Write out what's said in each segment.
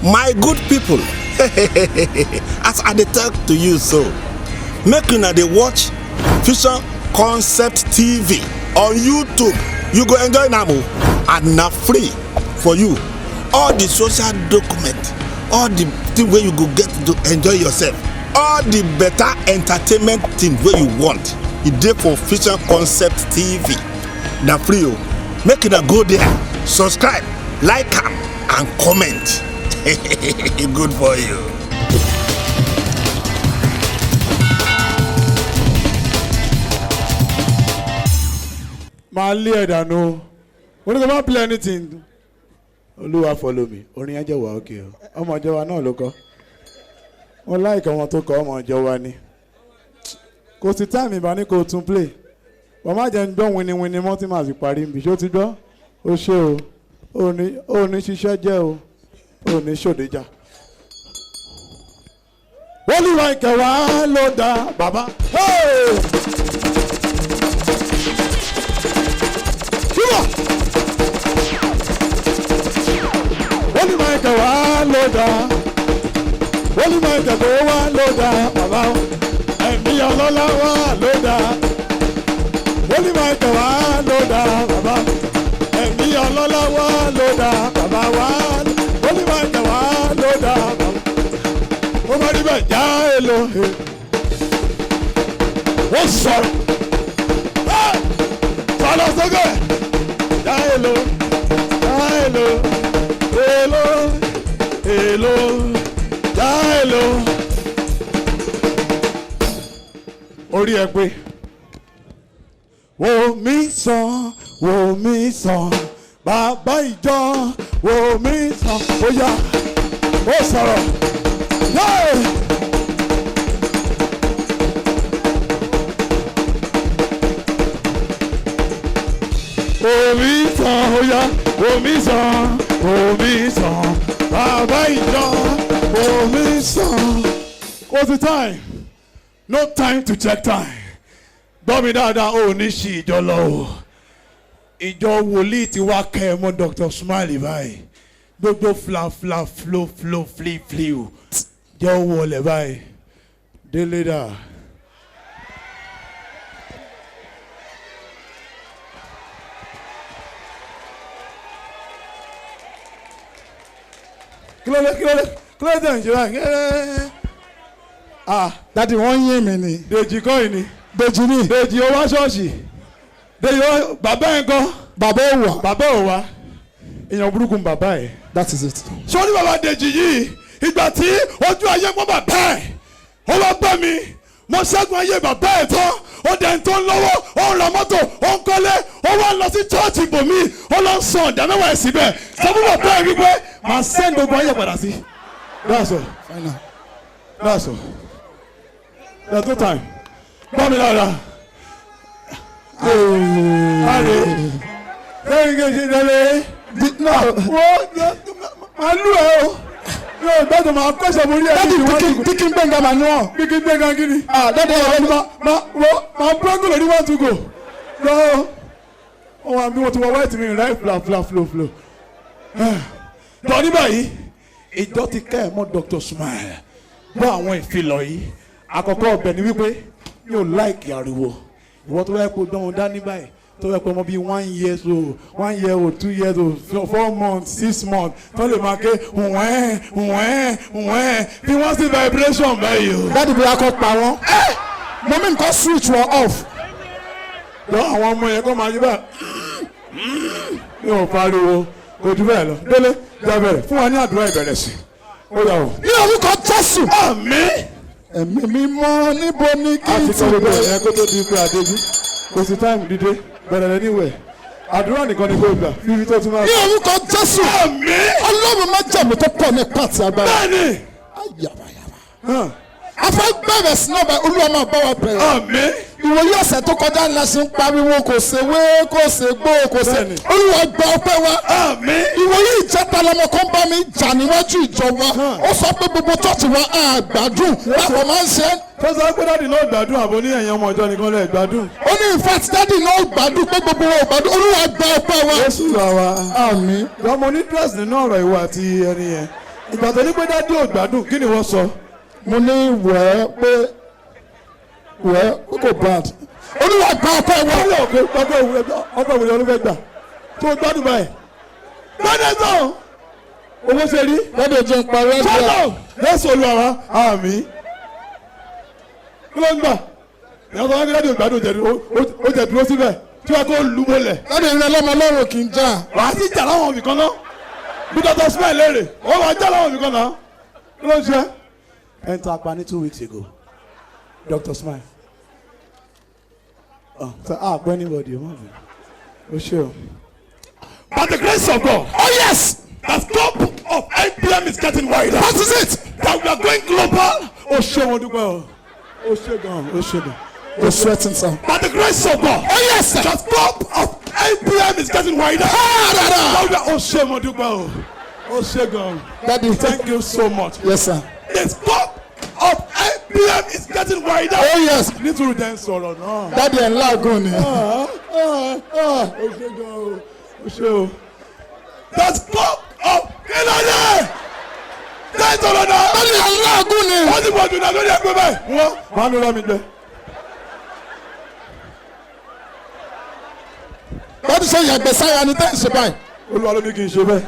My good people, as I dey talk to you so, make una dey watch Vision Concept TV on YouTube. You go enjoy am o, and na free for you. All the social document, all the thing wey you go get to enjoy yourself, all the better entertainment thing wey you want, e dey for Vision Concept TV. Na free o. Make una go there, subscribe, like am, and comment. Good for you. My leader, no. When you play anything, Olúwa follow me. Orin aje wa okay o. Ọmọ ọjọ́ wa náà ló kọ. Wọ́n like àwọn tó kọ ọmọ ọjọ́ wa ni. Kò sí time ìbá ní kò tún play. Wọ́n má jẹ́ ń gbọ́ winiwini mọ́ tí màá sì parí níbi. Ṣé o ti gbọ́? O ṣe o. O ní ṣiṣẹ́ jẹ́ o. O ní ṣòdìjà. Olúwa ìkẹwàá ló dá bàbá. Olúwa ìkẹwàá ló dá. Olúwa ìkẹwàá ló dá bàbá. Ẹ̀mí ọlọ́lá wà ló dá. Olúwa ìkẹwàá ló dá bàbá. Ẹ̀mí ọlọ́lá wà ló dá bàbá wá. Olúwa ìkẹwàá ló dá bàbá. Ó bá rí bẹ́ẹ̀ já èlò. Ó sọ̀rọ̀. Sọ̀rọ̀ sókè. Já èlò. Já èlò. Èlò. Èlò. Já èlò. Orí ẹ pé. Wò mí sàn, wò mí sàn, bàbá ìjọ, wò mí sàn, ó yá, ó sọ̀rọ̀. Omi sàn, ó yá, omi sàn, omi sàn, bàbá ìjọ, omi sàn. What's the time? No time to check time. Gbọ́mi dáadáa ò ní ṣì ìjọ lọ o. Ìjọ wòlíì ti wá kẹ́ ẹ mọ́ Dr. Smiley báyìí. Gbogbo fla fli o. Jẹ́ owó ọlẹ̀ báyìí. Délé dà. Kílódé tẹ̀ ń ṣe báyìí. Dádì wọ́n yín mi ni. Dèjì kọ́ ìní. Dèjì ni. Dèjì ó wá ṣọ́ọ̀ṣì. Dèjì ó bàbá ẹ̀ kọ́. Bàbá ò wà. Bàbá ò wá. Èèyàn burúkú bàbá ẹ̀. That is it. Sọ́ni bàbá Dèjì yìí ìgbà tí ojú ayé mọ́ bàbá ẹ̀ ó wá bá mi mo ṣẹ́gun ayé bàbá ẹ̀ tán ó dẹ̀ ń tó ń lọ́wọ́ ó ń ra mọ́tò ó ń kọ́lé ó wá lọ sí chọ́ọ̀chì bòmí ó lọ ń san ọ̀dà mẹ́wàá ẹ̀ síbẹ̀ sọ fún bàbá ẹ̀ wípé màá send gbogbo ayé padà sí. That's all. That's all. There's no time. Bá mi lára. Lẹ́yìn kejì lẹ́lẹ́. Máa lù ẹ́ o. Yóò gbọ́dọ̀ máa kọ́sọ̀ mórí ẹ̀. Dádì Dikin Gbenga Manuel. Dikin Gbenga gini. Dádì ọ̀rẹ́ mi. Máa búrọ́gù lórí one to go. Lọ́wọ́ wọn àbí wọn ti wọ white mi ráì flow. Tọ́ ní báyìí ìjọ ti kẹ́ ẹ̀ mọ́ Dr. Smile. Bọ́ àwọn ìfilọ̀ yìí. Àkọ́kọ́ ọbẹ̀ ni wípé mi ò láìkì ariwo. Ìwọ tó wáyé kó dánwò dání báyìí. Tó wáyé pé ọmọ bíi 1 year old, 1 year old, 2 years old, 4 months, 6 months. Tó lè máa ké wẹ́ẹ́ bí wọ́n sì vibration báyìí o. Dádì bí akọ pa wọ́n. Mọ́mí nǹkan switch wọn off. Lọ àwọn ọmọ yẹn kó máa yí báyìí. Mi ò pariwo ojú bẹ́ẹ̀ lọ. Délé jábẹ̀rẹ̀ fún wa ní àdúrà ìbẹ̀rẹ̀ sí. Ó yà wò. Ní orúkọ Jésù. Àmín. Ẹ̀mí mímọ́ níbo ni kí n Àti ti kọ́ gbogbo bẹ̀rẹ̀? ẹ̀ kó tó di pé àdéjú. Kò sí táìmù dídé bẹ̀rẹ̀ rẹ̀ níwẹ̀. Àdúrà nìkan ni kò gbà. Fífi tó tún máa. Ní orúkọ Jésù. Àmín. Ọlọ́run má jẹ̀mí tó pọ̀ ní pàtì agbára. Bẹ́ẹ̀ni. Ayàbàyàbà. A fẹ́ bẹ̀rẹ̀ sí náà bẹ̀ Olúwa máa bá wa bẹ̀rẹ̀. Àmín. Ìwòye ọ̀sẹ̀ tó kọjá ńlá ṣe ń pariwo kò ṣèwé kò ṣègbó kò ṣe. Bẹ́ẹ̀ni. Olúwa gba ọpẹ́ wa. Àmín. Ìwòye ìjẹta lọmọ kan bá mi jà níwájú ìjọ wa. Ó sọ pé gbogbo chọ́ọ̀chì wa àgbàdùn báwo máa ń ṣe. Tó sọ pé dáàdì náà gbádùn àbò ní ẹ̀yìn ọmọ ìjọ nìkan lè gbádùn. Ó ní in fact dáàdì náà gbádùn pé gbogbo wa ò gbádùn. Olúwa gba ọpẹ́ wa. Jésù lọ wa. Àmín. Lọ́mọ ní dress nínú ọ̀rọ̀ ìwọ àti ẹni yẹn. ìgbà tó ní pé dádì ò gbádùn kí ni wọ́n sọ. mo ní wẹ́ẹ́ pé kò bad. olúwa gba ọpẹ́ wa. ọpẹ́ òwúrọ̀ ló fẹ́ gbà tó gbádùn báyìí. gbádùn sọ owó ṣe rí. lọ́dọ̀ jẹun parí ẹ̀jẹ̀. sọ́dọ̀ lẹ́sọ̀ olúwa wa àmín. kí ló ń gbà ìyàwó sọ wọn kí dádì ò gbádùn ó jẹ dúró síbẹ̀ tí wọ́n kó lù mọ́lẹ̀. lọ́dọ̀ ìrìn ọlọ́mọ lọ́rùn kì í jà. wàá sì jà láwọn òbí kan náà bí Dr. Smile léèrè ó wàá jà láwọn òbí kan náà kí ló ń ṣe. enter apá ní 2 weeks ago Dr. Smile. Pẹ́ anybody o má fi o ṣe o. By the grace of God. Oh yes. The scope of IPM is getting wider. What is it? That we are going global. O ṣe wọn dúpẹ́ o. O ṣe gan o ṣe gan. You're sweating, sir. By the grace of God. Oh yes, sir. The scope of IPM is getting wider. O ṣe wọn dúpẹ́ o. O ṣe gan. Daddy, Thank you so much. Yes, sir. The scope of IPM is getting wider. Oh yes. Nítorí dẹ́ ń sọ̀rọ̀ náà. Daddy ẹ̀ ńlá gan ni. O ṣe gan o. O ṣe o. The scope of kílódé. Dẹ́ ń sọ̀rọ̀ náà. Daddy ẹ̀ ńlá gan ni. Wọ́n ti pọ̀ jù náà lórí ẹgbẹ́ báyìí. Wọ́n á lọ rá mi gbẹ. Daddy sọ yàgbẹ́ sáyà ni tẹ́ ẹ̀ ṣe báyìí. Olúwa ló ní kí n ṣe bẹ́ẹ̀.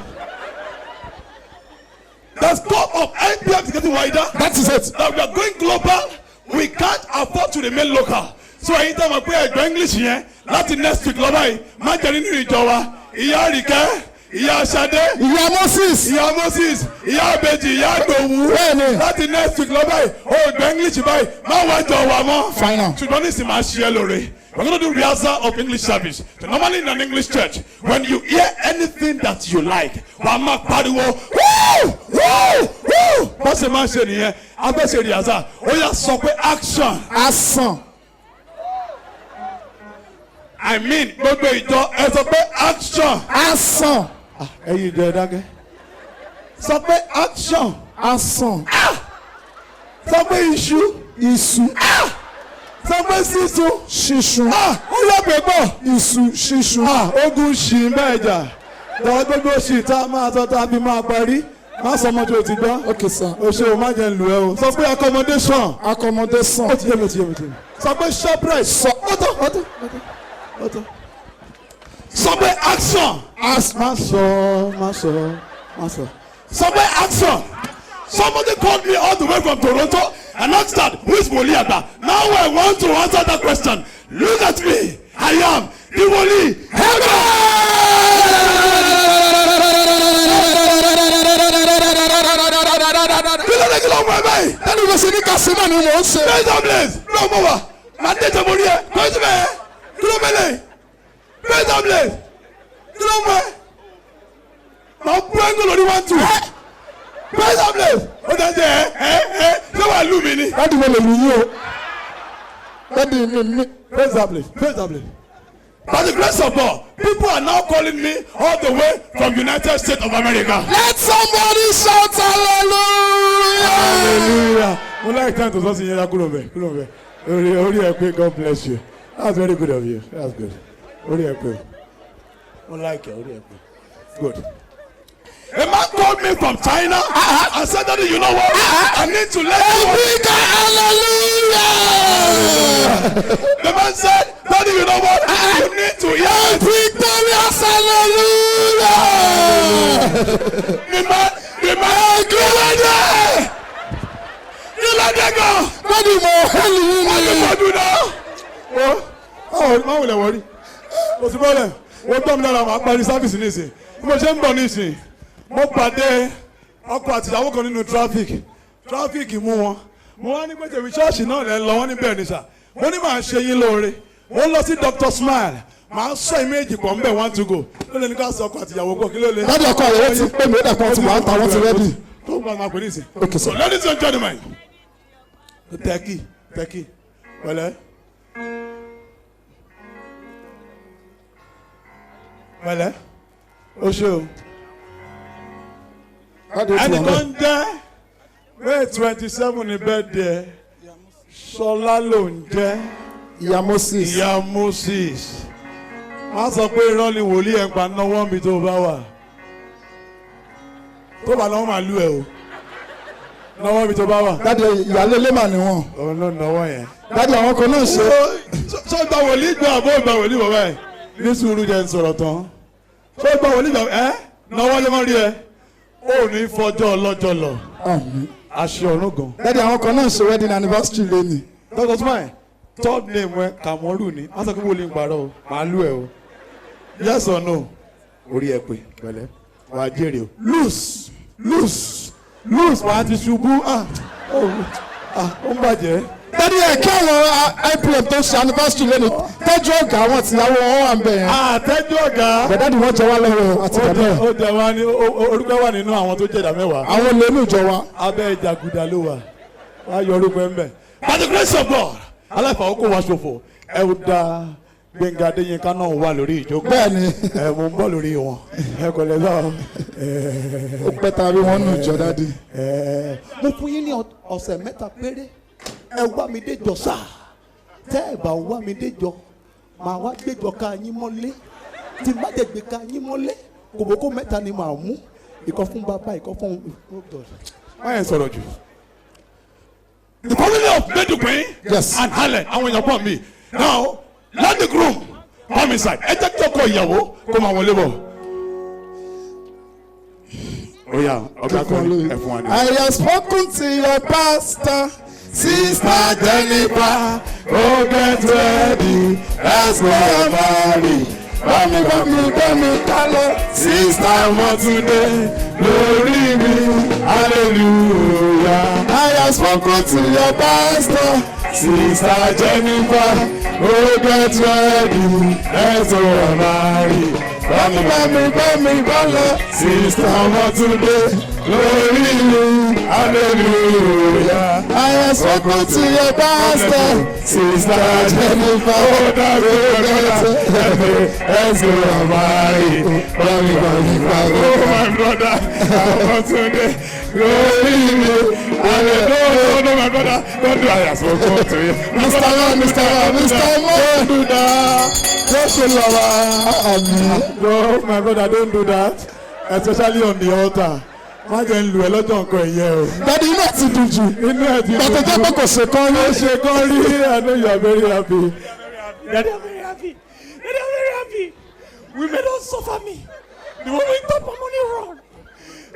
The scope of IPM is getting wider. That is it. That we are going global. We can't afford to remain local. So ẹ̀yin tẹ́ mọ̀ pé ẹ̀jọ̀ English yẹn láti next week lọ́ba yìí má jẹ́ nínú ìjọ wa. Ìyá Àríkẹ́, ìyá Ṣadé, Ìyá Moses. ìyá Moses, ìyá Abèjì, ìyá Àgbòwú. Bẹ́ẹ̀ni. Láti next week lọ́ba yìí, ó gbọ́ English báyìí, má wá jọ wa mọ́. Final. Ṣùgbọ́n ní ìsìn máa ṣe é lóore. We're going to do rehearsal of English service. So normally in an English church, when you hear anything that you like, wàá máa pariwo, woo, woo, woo. Bó ṣe máa ń ṣe nìyẹn, a fẹ́ ṣe rehearsal. Ó yá sọ pé action. Asan. I mean, gbogbo ìjọ ẹ sọ pé action. Asan. Ẹyin ìjọ ẹ dákẹ́. Sọ pé action. Asan. Sọ pé iṣu. Iṣu. Sọ pé sísun. Ṣíṣu. Ó yẹ pé bọ̀. Iṣu. Ṣíṣu. Ogun ṣì ń bẹ́ẹ̀ jà. Tọ́wọ́ gbogbo ṣì tá máa tọ́ tá a fi máa parí. Má sọ ọmọ tí o ti gbọ́. Okay, sir. O ṣe o má jẹ́ ń lù ẹ́ o. Sọ pé accommodation. Accommodation. Ó ti yé mi, ó ti yé mi, ó ti yé mi. Sọ pé shoprite. Sọ. Ọ̀tọ̀. Sọ pé action. Má sọ. Sọ pé action. Somebody called me all the way from Toronto and asked that, who is Wòlíì Àgbà? Now I want to answer that question. Look at me. I am the Wòlíì Àgbà. Kí ló mú ẹ báyìí? Daddy ló ṣe ní kásínà ni mò ń ṣe. Praise place. Ló mú wa. Màá tẹ̀sẹ̀ mórí ẹ. Kí ló ti bẹ̀ ẹ́? Kí ló mẹ́lẹ̀? Praise place. Kí ló mú ẹ? Màá bú ẹ́ ń gbọ́ lórí 1 2. Praise place. Ó dẹ̀ jẹ́ ṣé wàá lù mí ni? Daddy mo lè lù yín o. Daddy mi. Praise place. By the grace of God, people are now calling me all the way from United States of America. Let somebody shout hallelujah. Hallelujah. Mo like time to sọ sí yẹn kúrò bẹ̀. Orí ẹ pé God bless you. That's very good of you. That's good. Orí ẹ pé. Mo like it. Orí ẹ pé. Good. A man called me from China and said, Daddy, you know what? I need to let you know. Big hallelujah. The man said, Daddy, you know what? You need to hear it. Victorious hallelujah. The man, go. Daddy mo hẹ́lì yín What ni. do you do now? Má wulẹ̀ wọrí. Kò sí bọ́ọ̀lẹ̀. Wọ́n tọ́ mi lára máa parí sáfìsì nísìn. Bí mo ṣe ń bọ̀ nísìn, mo pàdé ọkọ àtìyàwó kan nínú tráfíkì mú wọn. Mo wá ní pé tèmi ṣọ́ọ̀ṣì náà lẹ́ ń lọ wọ́n níbẹ̀ ní sà. Mo ní màá ṣe yín lóore. Mo ń lọ sí Dr. Smile. Màá sọ ìméjì pọ̀ ń bẹ̀ 1 to go. Ló lè ní ká sọ ọkọ àtìyàwó pọ̀ kí ló lè. Daddy ọkọ rẹ̀ ti pè mí ó dàpọ̀ tí wọ́n ń ta wọ́n ti rẹ́dì. Tó ń bá máa pè ní ìsìn. Okay, So sir. ladies and gentlemen, tẹ́kì, pẹ̀lẹ́. Pẹ̀lẹ́, o ṣe o. Daddy ó ti wà Ẹnìkan mẹ́. jẹ́ May 27 ní birthday Ṣọlá ló ń jẹ́ Ìyá Moses. ìyá Moses. Má sọ pé irọ́ ni wòlíì ẹ̀ ń pa náwó mi tó bá wà. tó bá náwó máa lú ẹ o náwó ibi tó bá wà. dáàdi ìyálé ilé mà ni wọn. òun ló náwó yẹn. dáàdi àwọn kan náà ṣe. ṣé gba wòlíì gbà àbó gba wòlíì bàbá ẹ ní sùúrù jẹ́ ń sọ̀rọ̀ tán ṣé gba wòlíì gbà ẹ náwó lè má rí ẹ ó ní fọjọ́ ọlọ́jọ́ lọ àṣẹ ọ̀run gan. dáàdi àwọn kan náà ṣe wedding anniversary lẹ́nu. dr smile third name ẹ Kamoru ni wọ́n sọ pé wòlíì ń parọ́ o màá lù ẹ o yes or no orí ẹ pé pẹ̀lẹ́ wàá jèrè o lose wàá ti ṣubú ó ń bàjẹ́. dáàdi ẹ̀ kí àwọn IPM tó ṣe anniversary lẹ́nu tẹ́jú ọ̀gá àwọn tìyàwó wọn wà ń bẹ̀ yẹn. àtẹ́jú ọ̀gá. bẹ̀dáàdi wọ́n jẹ wá lọ́wọ́ àti ìdá mẹ́wàá. ó jẹ wá ní orúkọ wà nínú àwọn tó jẹ ìdá mẹ́wàá. àwọn lẹ́nu ìjọ wa. abẹ́ ìjàgùdà ló wà wá yọ orúkọ ẹ̀ ń bẹ̀. by the grace of God aláìfà ó kó wa ṣòfò ẹ ó da Gbẹ́ngà Adéyínká náà wà lórí ìjókòó. bẹ́ẹ̀ni mo ń bọ̀ lórí wọn ẹ kò lè lọ. ó pẹ́ tàbí wọ́n nù jọ dáàdi. mo fún yín ní ọ̀sẹ̀ mẹ́ta péré ẹ wá mi déjọ sáà tẹ́ ẹ bá wá mi déjọ màá wá gbéjọ ká yín mọ́lé tí má jẹ́ gbé ká yín mọ́lé kòbókò mẹ́ta ni màá mú ìkan fún bàbá ìkan fún. wọ́n yẹn sọ̀rọ̀ jù. the family of Medugbe and Harlem àwọn èèyàn pọ̀ mi now let the groom come inside ẹ jẹ́ kí ọkọ ìyàwó kó máa wọlé bọ̀. Oya, ọ̀gá kan ẹ fún wa ní. I have spoken to your pastor. Sister Jennifer, oh get ready, let's go marry. Bami kálọ̀. Sister Mọ́túndé, lórí mi, hallelujah. I have spoken to your pastor. Sister Jennifer, oh get ready, let's go marry. Bami kálọ̀. Sister Mọ́túndé, lórí mi, hallelujah. I have spoken to your pastor. Sister Jennifer, oh that's let's go marry. Oh my brother, I want to glory me. No, my brother, don't do that. I have spoken to you. Mr. Man. Don't do that. Don't show love. No, my brother, don't do that. Especially on the altar. Má jẹ́ ń lu ẹ lọ́jọ́ nǹkan ẹ̀yẹ o. dáàdi inú ẹ̀ ti dùn jù. Inú ẹ̀ ti dùn jù. bàtà jẹ́ pé kò ṣe kán rí. Ó ṣe kán rí. I know you are very happy. Daddy, I'm very happy. Daddy, I'm very happy. Women don't suffer me. The moment we top my money run.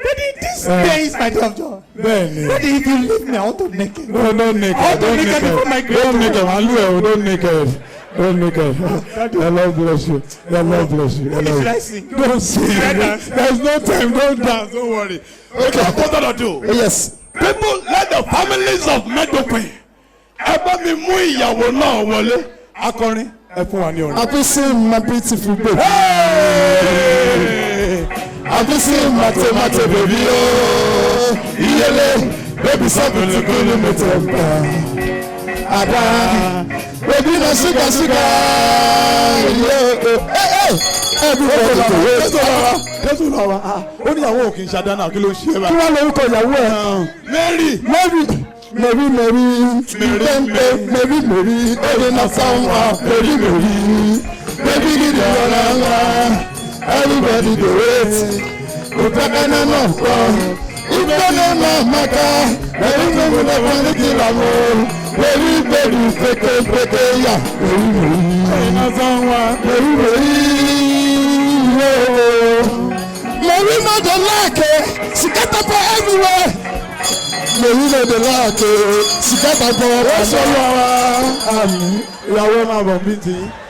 Daddy, this day is my day of joy. Bẹ́ẹ̀ni. Daddy, if you leave me, I want to naked. No, don't naked. I want to naked before my grave. Don't naked. Màá lù ẹ́ o, don't naked. Don't naked. The Lord bless you. The Lord bless you. The Lord. Don't sing. There's no time. Don't dance. Don't worry. Okay, what do I do? yes. People, let the families of Medugbe. Ẹ bá mi mú ìyàwó náà wọlé. Akọrin, ẹ fún wa ní orin. Have you seen my beautiful baby? Have you seen my tomato baby? Oh, iyele, baby something to go to me temper. Ada, baby na sugar. Hey, everybody to wait. Jésù lọ wa, ó ní àwọn òkè ìṣàdánà kí ló ń ṣe é Kí báyìí. wá lórúkọ ìyàwó ẹ̀? Mary. Mary, Baby na samba, Mary. Baby give the one everybody dey wait. Utakana no come, Ibana no maka. Baby no na one kilamo. Baby, peke ya. Baby na samba, Mary no dey like it. She get up everywhere. Mary no dey like it. She get up ó ṣe everywhere. ìyàwó máa bọ̀ mí tì í.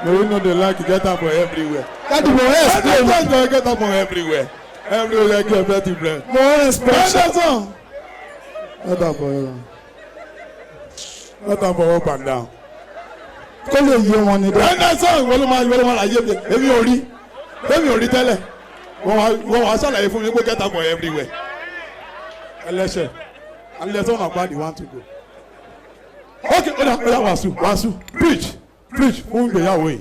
Mary no dey like get am for everywhere. That the more explain. Don't get am for everywhere. Everywhere get better bread. More explain. Anderson. Get am for everywhere. Get am for up and down. Kó lè yé wọn ni dá. Anderson wọ́n ló máa láyé mi. Èmi ò rí tẹ́lẹ̀. Wọ́n wá ṣàlàyé fún mi pé get am for everywhere. Ẹlẹ́ṣẹ̀. Unless one of body want to go. Okay, oya wàásù. Preach fún ìgbéyàwó yìí.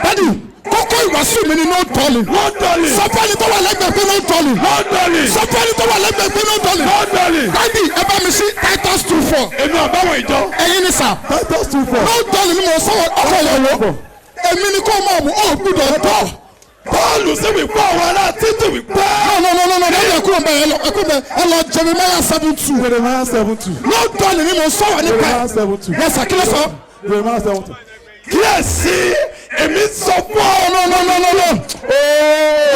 Dádì, kókó ìwàásù mi ni no tọ́lì. No dolly. Sọ́fẹ́ni tó wà lẹ́gbẹ̀ẹ́ pé no tọ́lì. No dolly. Sọ́fẹ́ni tó wà lẹ́gbẹ̀ẹ́ pé no tọ́lì. No dolly. Dádì, ẹ bá mi sí Titus 2:4. Èmi àbáwọ̀ ìjọ. Ẹ̀yin ni sà. Titus 2:4. No tọ́lì ni mo sọ̀rọ̀ ọkọ̀ ìyàwó. Èmi ni kò mọ̀ ọ̀mù ó gbúdọ̀ tọ̀. Paul say we go wala Tito we go. No. Ẹ kúrò bẹ́ẹ̀ ẹ lọ Jeremiah 7:2. Jeremiah 7:2. No dọ́ọ̀lì ni mo sọ̀rọ̀ nípa. Jeremiah 7:2. Yes, sir, kí ló sọ? Jeremiah 7:2. Kíyèsí èmi sọ fún ọ. No.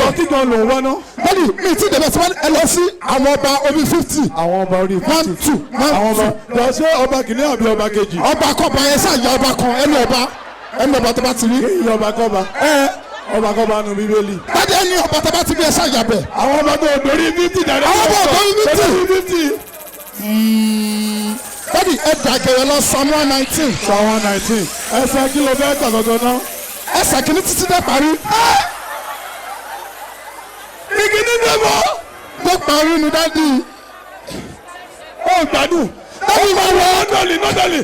Ọtí gan ló ń wá ná. Bẹ́ẹ̀ni mi ti dẹ̀bẹ̀ tí ẹ lọ sí àwọn ọba omi 50. Àwọn ọba orí 50. 1, 2. Àwọn ọba lọ sí ọba kìíní àbí ọba kejì. Ọba kọba yẹn ṣàyà ọba kan ẹni ọba tó bá ti rí. Kéyìn ọba kọba. Ọba kọba nu Bíbélì. Bẹ́ẹ̀ni ẹni ọba tó bá ti rí ẹ ṣàyà bẹ̀. Àwọn ọba tó dorí 50 dàdé. Àwọn ọba orí 50. Bẹ́ẹ̀ni ẹ dàgẹ̀rẹ̀ lọ Psalm 119. Psalm 119. Ẹsẹ̀ kí ló fẹ́ kọ̀kọ̀kọ̀ náà? Ẹsẹ̀ kìíní títí dé parí. Ìkíní dẹ́bọ̀. Dé parí ni dádì. Ó gbádùn. Dádì máa wọ. No dolly.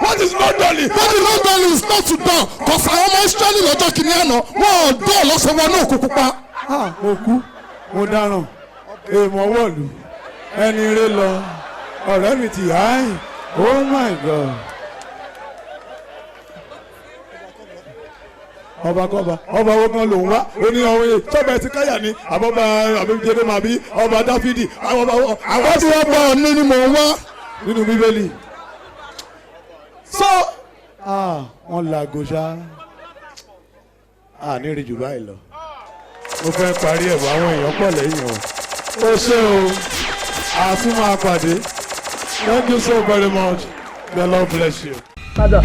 What is no dolly? Dádì no dolly is not to dull. Kọ̀sà àwọn ọmọ Ísírẹ́lì lọ́jọ́ kìíní àná wọ́n ò dọ̀ lọ́sọ̀ wọn náà kó pupa. Mo kú, mo dáràn, èèmọ̀ wọ̀lú, ẹni rẹ lọ, ọ̀rẹ́ mi ti háì, oh my God. Ọba owó kan ló ń wá, ó ní ọwọ́ sọ́bẹ̀ ti káyà ni, àbọ̀bà àbíjẹ́dẹ́ máa bí ọba Dáfídì, àwọn tí wọ́n bá ọ̀ní ni mò ń wá. nínú Bíbélì. So, wọ́n làgò ṣá, ní ìrìjù báyìí lọ. Mo fẹ́ parí ẹ̀bùn àwọn èèyàn pọ̀ lẹ́yìn o. Ó ṣé o, àtún máa pàdé. Thank you so very much. The Lord bless you. Father,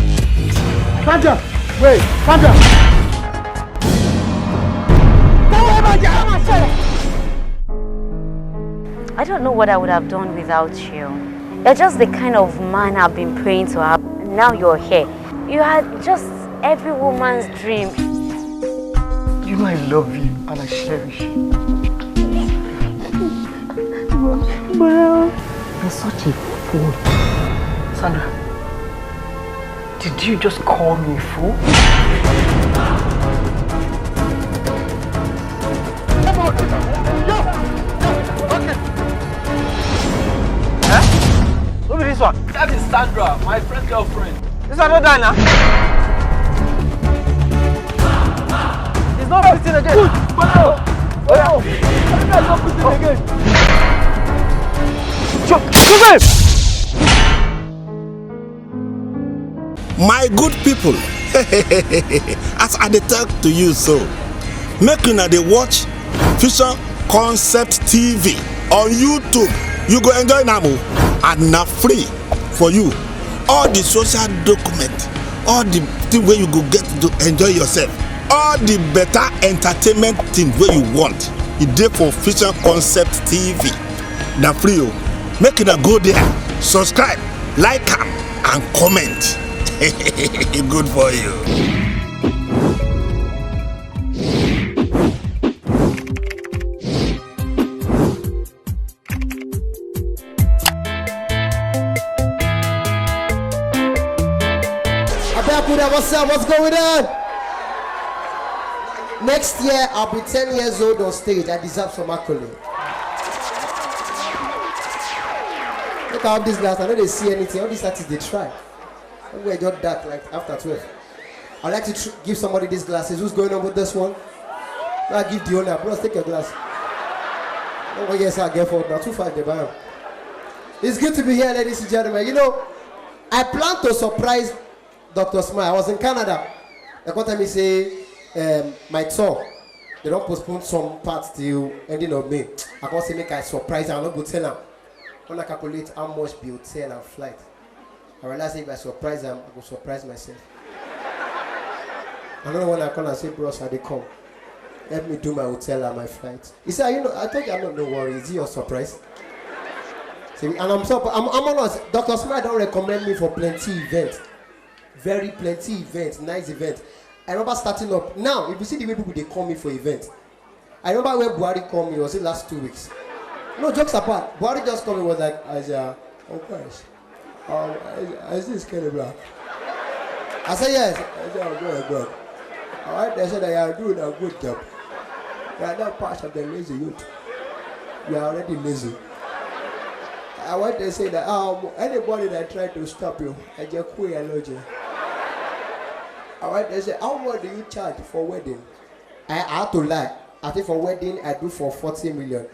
wait, Father. I don't know what I would have done without you. You're just the kind of man I've been praying to have. Now you're here. You are just every woman's dream. You know I love you and I cherish you. But You're such a fool. Sandra, did you just call me a fool? Who is this one? That is Sandra, my friend's girlfriend. This is another now. He's not breathing again. Oh yeah. He's not breathing again. My good people, as I dey talk to you so, make una dey watch Fusion Concept TV on YouTube. You go enjoy am o, and na free for you. All the social document, all the thing wey you go get to enjoy yourself, all the better entertainment thing wey you want, e dey for Fusion Concept TV. Na free o. Make una go there, subscribe, like am, and comment. Good for you. Abeakuda, what's up? What's going on? Next year, I'll be 10 years old on stage. I deserve some accolade. Look at this glass. I know they see anything. All these artists, they try. We're just dark like after 12. I'd like to give somebody these glasses. Who's going on with this one? I'll give the owner. Bros, take your glass. Oh, yes, I'll get for now. 2-5, they buy them. It's good to be here, ladies and gentlemen. You know, I plan to surprise Dr. Smile. I was in Canada. They come tell me say my tour. They don't postpone some parts till ending of May. I can't say make I surprise. I'm not go tell them. When I calculate how much be hotel and flight, I realize if I surprise them, I will surprise myself. I don't know when I call and say, bros, how they come. Help me do my hotel and my flight. He said, you know, I told you I'm not no worry. Is it your surprise? See, and I'm honest. Dr. Smile don't recommend me for plenty events. Very plenty events, nice events. I remember starting up. Now, if you see the way people they call me for events, I remember when Buhari called me, it was the last 2 weeks. No, jokes apart. Buhari just called me, was like, Isaiah, oh gosh. I see this kind of black. I said, yes. I said, oh, good. Alright, they said that you are doing a good job. You are not part of the lazy youth. You are already lazy. I want to say that anybody that tried to stop you, I just quit allergy. Alright, they say, how much do you charge for wedding? I had to lie. I think for wedding I do for 40 million.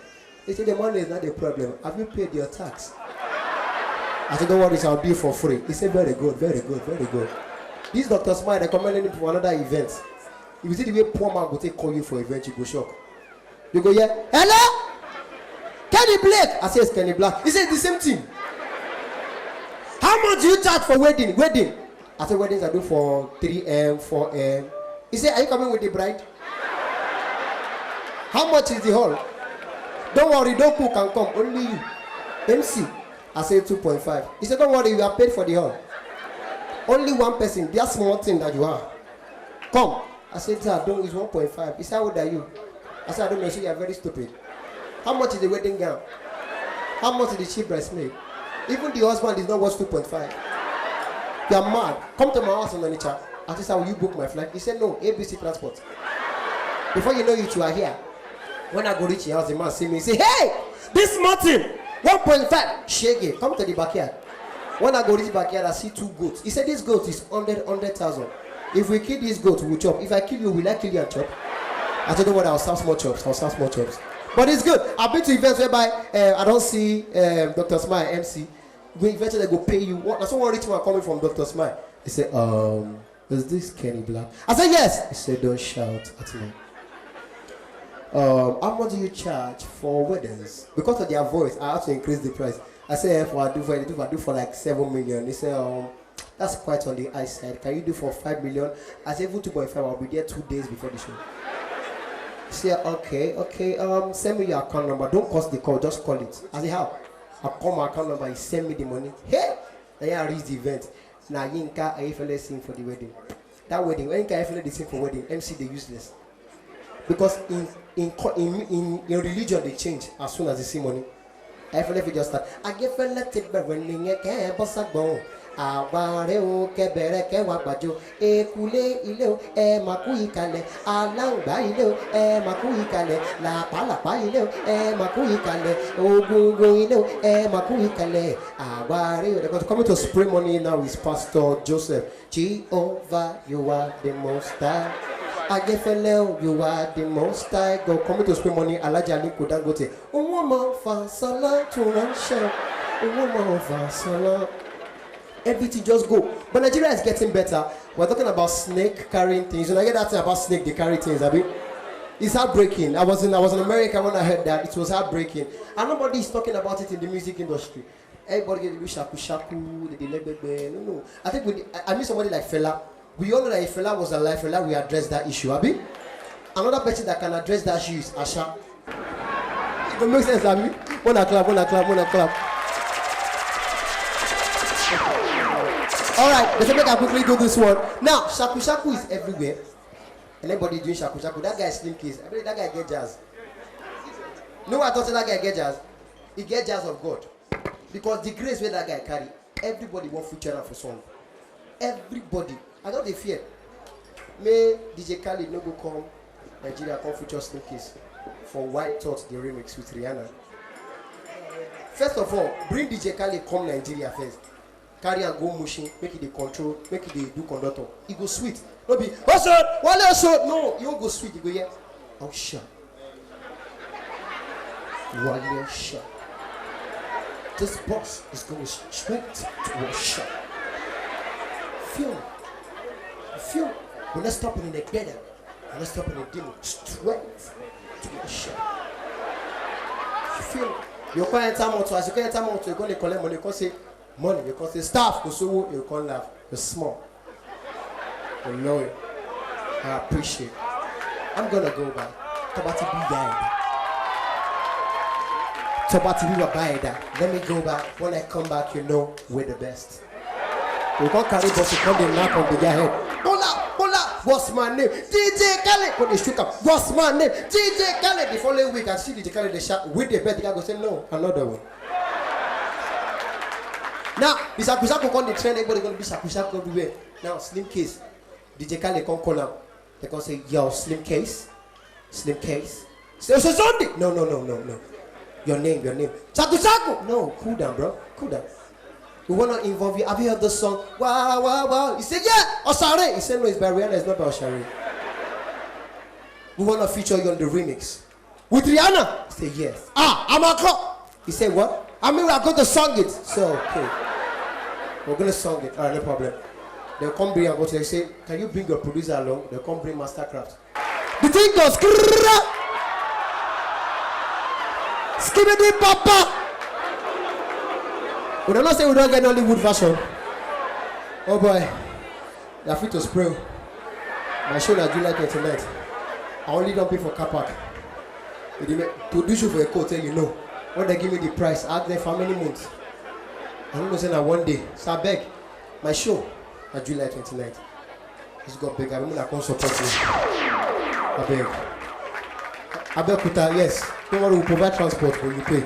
He said the money is not the problem. Have you paid your tax? I said don't worry, I'll do it for free. He said very good, very good, very good. This Dr. Smile recommended him for another event. If you see the way poor man will take call you for event, you go shock. You go, yeah, hello? Kenny Blake. I say it's Kenny Black. He said the same thing. How much do you charge for wedding? Wedding. I said weddings I do for 3M, 4M. He said, are you coming with the bride? How much is the hall? Don't worry, don't cook and come. Only you. MC. I said 2.5. He said, don't worry, you are paid for the hall. Only one person. That's small thing that you are. Come. I said, sir, don't use 1.5. He said, how old are you? I said, I don't know. You are very stupid. How much is the wedding gown? How much is the cheap breastmilk? Even the husband is not worth 2.5. You are mad. Come to my house on Onitsha. I said, sir, will you book my flight? He said, no, ABC Transport. Before you know it, you are here. When I go reach your house, the man see me, he say, hey, this mountain, 1.5. Shege, come to the backyard. When I go reach the backyard, I see 2 goats. He said, this goat is 100,000. If we kill this goat, we'll chop. If I kill you, will I kill you and chop? I don't know what, I'll serve small chops. But it's good. I've been to events whereby I don't see Dr. Smile, MC. When eventually they go pay you. That's one rich man coming from Dr. Smile. He said, is this Kenny Black? I said, yes. He said, don't shout at me. How much do you charge for weddings? Because of their voice, I have to increase the price. I said, I do for like 7 million. He said, that's quite on the high side. Can you do for 5 million? I said, even 2.5, I'll be there 2 days before the show. He said, okay, send me your account number. Don't cost the call, just call it. I said, how? I call my account number, he send me the money. Hey! Then I reach the event. Now Yinka Ayefele sing for the wedding. That wedding, when Yinka Ayefele they sing for wedding, MC they useless. Because in religion they change as soon as they see money. Ayefele just start. Ayefele take back when Yinka bossa bon. Àwárẹ̀ o kẹbẹ̀rẹ̀ kẹwàá gbàjọ ekulé ilé o ẹ máa kú ìkàlẹ̀ aláǹgbá ilé o ẹ máa kú ìkàlẹ̀ làpálàpá ilé o ẹ máa kú ìkàlẹ̀ ogungun ilé o ẹ máa kú ìkàlẹ̀ àwárẹ̀ o. They're coming to spray money now is Pastor Joseph. Jehovah, you are the most high. Ayefele, you are the most high. God coming to spray money. Alhaji Aliko Dangote. Owó máa fa sálá tún ránṣẹ́. Owó máa fa sálá. Everything just go. But Nigeria is getting better. We're talking about snake carrying things. And I get that thing about snake, they carry things. I mean, it's heartbreaking. I was in America when I heard that. It was heartbreaking. And nobody is talking about it in the music industry. Everybody get the shaku shaku, the lebebe. No. I think I mean somebody like Fela. We all know that if Fela was alive, Fela we address that issue. Abi? Another person that can address that issue is Asha. It don't make sense, Abi. Wanna clap. Alright, let's make I quickly do this one. Now, shaku shaku is everywhere. And everybody doing shaku shaku. That guy is Slim Case. I believe that guy get jazz. You know what I thought that guy get jazz? He get jazz of God. Because the grace where that guy carry, everybody want feature for song. Everybody. I don't fear. May DJ Khaled no go come Nigeria come feature Slim Case for White Thought the remix with Rihanna. First of all, bring DJ Khaled come Nigeria first. Carry and go machine, make it the control, make it the do conductor. It go sweet. Don't be, what's up? What else? No, you don't go sweet. You go here. Oh, shit. Wale shot. This boss is going straight to a shot. Feel. We're not stopping in the better. We're not stopping in the demo. Straight to a shot. Feel. You can't enter motor. As you can't enter motor, you're going to collect money. You can't say money. You can't say staff. You can't laugh. You're small. You're loyal. I appreciate it. I'm going to go back. Tabati be died. Tabati be died. Let me go back. When I come back, you know we're the best. You can't carry boss. You can't knock on the guy head. Bola. What's my name? DJ Khaled. When they shook up, what's my name? DJ Khaled. The following week, I see DJ Khaled. They shot with the bed. The guy go say no, another one. Now, the Sakusaku on the trend. Everybody gonna be Sakusaku everywhere. Now, Slim Case. DJ Khaled come call out. They gonna say, yo, Slim Case. Say, so Sunday. No. Your name. Sakusaku. No, cool down, bro. Cool down. We want to involve you. Have you heard the song? Wow. He said, yeah. Osare. He said, no, it's by Rihanna. It's not by Osare. we want to feature you on the remix. With Rihanna? I said, yes. I'm a cop. He said, what? I mean, we are going to sing it. So, okay. We're going to sing it. All right, no problem. They'll come bring and go to they say, can you bring your producer along? They'll come bring Mastercraft. The thing goes, skibidi papa. We don't say we don't get Hollywood version. Oh boy, they're free to spray. My show is July 29th. I only don't pay for car park. To do show for a coat, you know. When they give me the price, I ask them for how many months. I don't know, say that one day. So I beg, my show is July 29th. It's got big. I mean, I can't support you. I beg. I beg, Kuta, yes. Don't worry, we'll provide transport when you pay.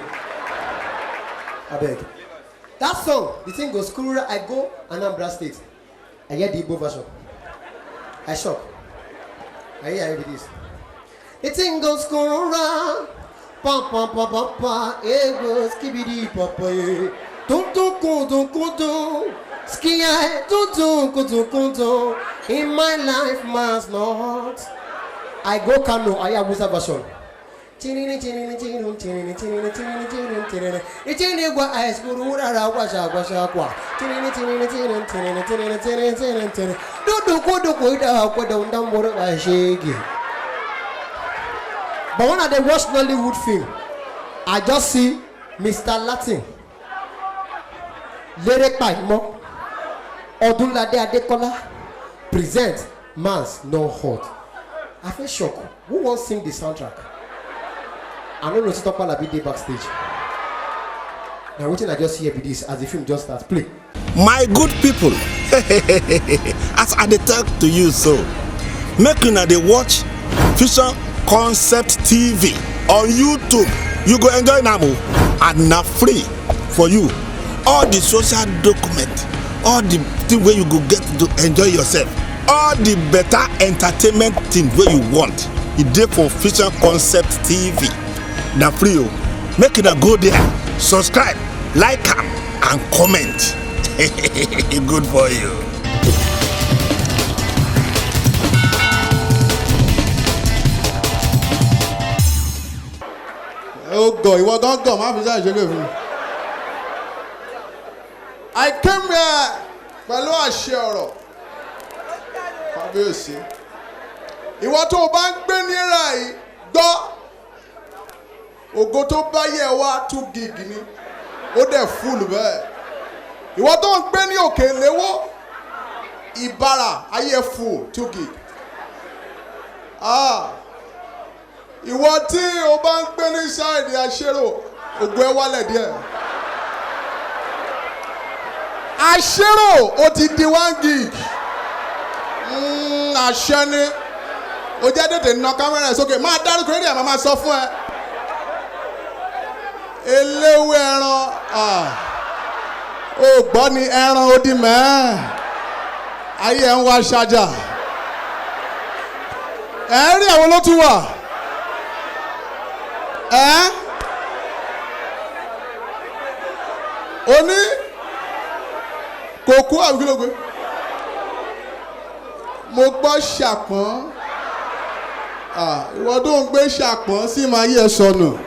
I beg. That song, the thing goes, Kurura, I go Anambra State. I hear the Igbo version. I shock. I hear it is. The thing goes, Kurura, pa pa pa pa pa, it goes, skibidi papa, don't skia, don't in my life must not. I go Kano, I hear Musa version. But when I watch Nollywood film, I just see Mr. Latin, Lyric by Mo, Odunlade Adekola present Man's No Hot. I feel shocked. Who wants to sing the soundtrack? I don't know to stop all a bit backstage. Now what I just hear with this as the film just starts. Play. My good people, as I talk to you so, make una dey watch Fusion Concept TV on YouTube. You go enjoy now and na free for you. All the social document, all the thing where you go get to enjoy yourself, all the better entertainment thing where you want, e dey for Fusion Concept TV. Na free o. Make una go there, subscribe, like am and comment. Good for you. Oh God, you don't go. I came here pẹ̀lú àṣẹ ọ̀rọ̀. Fábíyèsí. Ìwọ tó o bá ń gbé níra yìí gbọ́. Ògo tó bá yẹ wá 2 gig ni. Ó dẹ̀ full bẹ́ẹ̀. Ìwọ tó ń gbé ní òkè léwó. Ìbàrà ayé full 2 gig. Ìwọ tí o bá ń gbé ní sáìdì àṣérò, ògo ẹ wálẹ̀ díẹ̀. Àṣérò ó ti di 1 gig. Àṣẹ ni. Ó jẹ́ tètè ná kámẹ́rà sókè. Máa dárúkọ rédíò àmọ́ máa sọ fún ẹ. Eléwé ẹran. Ó gbọ́ ni ẹran ó di mẹ́ẹ̀. Ayé ẹ̀ ń wá ṣájà. Ẹ̀ ń rí àwọn ló tún wà. Oní kòkó àbíkílógún. Mo gbọ́ ṣàpọ́n. Ìwọ tó ń gbé ṣàpọ́n sí máa yẹ sọnù.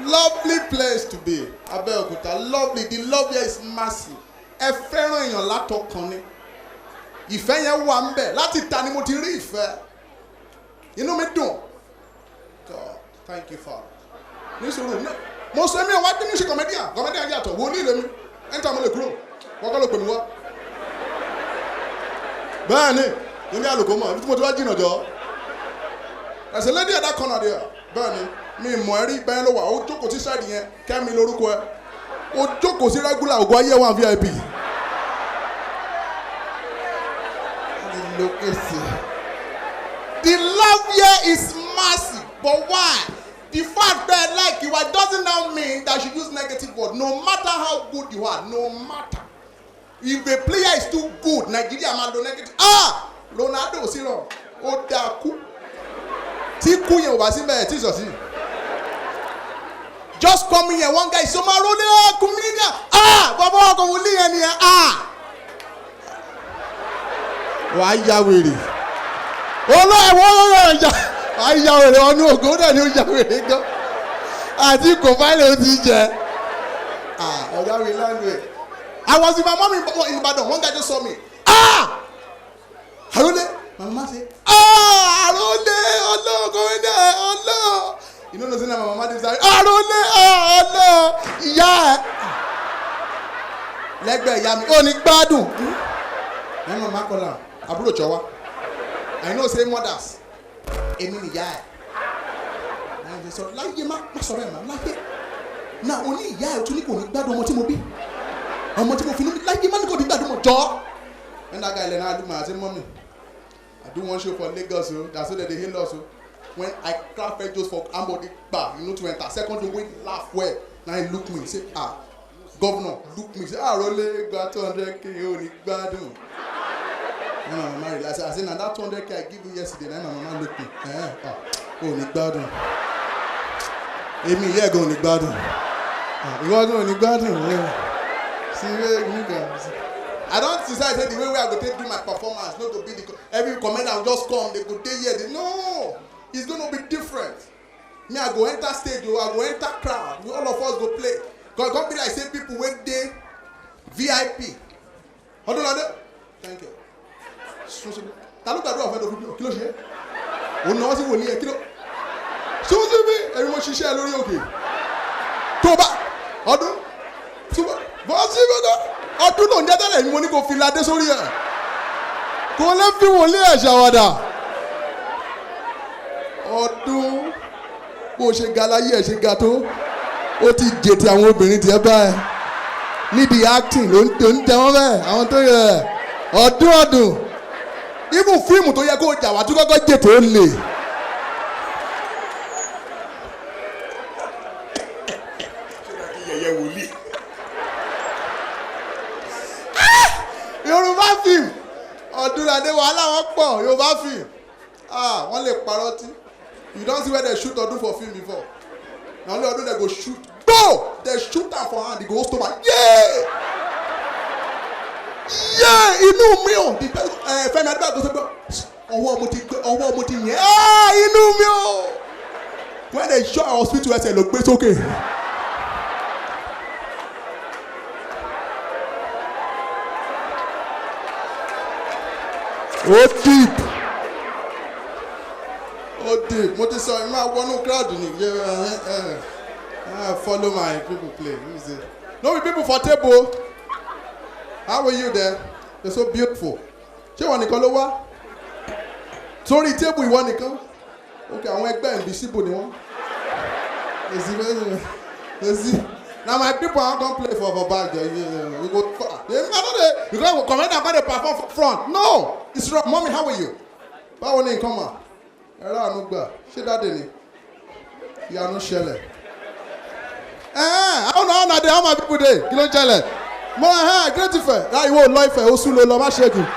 Lovely place to be. Abẹ́òkúta, lovely. The love here is massive. Ẹ fẹ́ràn èèyàn látọkàn ni. Ìfẹ́ yẹn wà ń bẹ̀. Láti ta ni mo ti rí ìfẹ́. Inú mi dùn. God, thank you, Father. Nísòro mo sọ mi ò wá bí mi ṣe kọ̀mẹ́díà yàtọ̀ wo ní ilé mi ẹ̀ńtà mo lè kúrò kọ́kọ́ ló pè mí wá. Bẹ́ẹ̀ ni ilé àlùkò mọ̀ ibi tí mo ti wá jìnnà jọ. There's a lady at that corner there. Bẹ́ẹ̀ ni mi mọ̀ ẹ́ rí bẹ́ẹ̀ ló wà ó jókòó sí sáìdì yẹn Kẹ́mi lórúkọ ẹ̀ ó jókòó sí regular ògùn ayé wa VIP. The love here is massive, but why? The fact that like you are doesn't now mean that you use negative word. No matter how good you are, no matter. If a player is too good, Nigeria man do negative. Ronaldo sí lọ, ó dáa kú. Tí kú yẹn ò bá sí bẹ́ẹ̀ tí sọ sí. Just come here, one guy so ma role comedian. Bàbá ọkọ̀ wòlíì yẹn ni ẹ̀. Wàá yá wèrè. Olóòwò ìjà ayáwèrè ọdún ògùn náà ni ó yàwèrè gan. Àti kò fáìlì ó ti jẹ. Ọ̀gá mi lánàá. I was with my mom in Ibadan. One guy just saw me. Arole. My mama say, Arole, Allah, go in there, Allah. You know, my mama dey say, Arole, Allah. Ìyá. Lẹ́gbẹ̀ẹ́ ìyá mi. Ó ní gbádùn. My mama call am. Àbúrò Jọ̀wá. I know say mothers. Èmi ni ìyá ẹ̀. I say, láyé má sọ̀rọ̀ ẹ̀ má láyé. Náà o ní ìyá ẹ̀ tún ní kò ní gbádùn ọmọ tí mo bí. Ọmọ tí mo fi ní láyé má ní kò ní gbádùn ọmọ jọ. And that guy Leonard look at me, I say, Mommy, I do one show for Lagos, so that's why they hail us. So when I crack fed just for Ambody bar, you know, to enter. Second to wait, laugh well. Now he look me, say, Governor, look me, say, Role, got 200K, you only bad. My mama realized, I said, now that 200K I give you yesterday, now my mama look me. Only bad. Amy, yeah, go only bad. You want to go only bad? See, you I don't decide the way I go take do my performance, not to be the every commander will just come, they go take here. No, it's gonna be different. Me, I go enter stage, I go enter crowd, all of us go play. Cause God be like say people wait there, VIP. Hold on, thank you. Talu kadu afa do kilo se. O na wasi woli e kilo. So be everyone ṣiṣẹ́ lórí òkè. Tó bá ọdún. Suba. Bo si go ọdún tó ń jẹ́ tẹ́lẹ̀ ni mo ní kò fi ládé sórí ẹ̀ kò lè fi wọlé ẹ̀ ṣàwádà ọdún bó ṣe ga láyé ẹ̀ ṣe ga tó ó ti jètè àwọn obìnrin tiẹ̀ báyìí níbi acting ló ń tẹ wọ́n bẹ́ẹ̀ àwọn tó yẹ ọdún even fíìmù tó yẹ kó jà wá tó kọ́kọ́ jètè ó lè. Yorùbá film Ọdúnladé wàhálà wọn pọ̀ Yorùbá film wọ́n lè parọ́ tí you don see where they shoot Ọdún for film before na only Ọdún they go shoot go they shoot am for hand they go hold stomach yee inú mi ò Fẹ́mi Adébáyọ̀ tó ṣe pé ọwọ́ mo ti yẹn inú mi ò when they show hospital ẹsẹ̀ ló gbé sókè. Oh deep. Mo ti sọ ẹ máa wọnú crowd ni follow my people play. No be people for table. How are you there? You're so beautiful. Ṣé wọ́n nìkan ló wá? Sórí table ìwọ nìkan. Okay, àwọn ẹgbẹ́ invisible ni wọ́n. Now my people are gonna play for back there. We go far. You go comment and go perform front. No, it's wrong. Mommy, how are you? Báwo ni nǹkan mà? Ẹ̀rọ àánú gbà. Ṣé dáadé ni? Ìyanu ṣẹlẹ̀. How na dey how my people dey? Kí ló ń ṣẹlẹ̀? Mo great Ifẹ̀. Láì wo lọ Ifẹ̀, ó sún lọ lọ má ṣẹ́gun.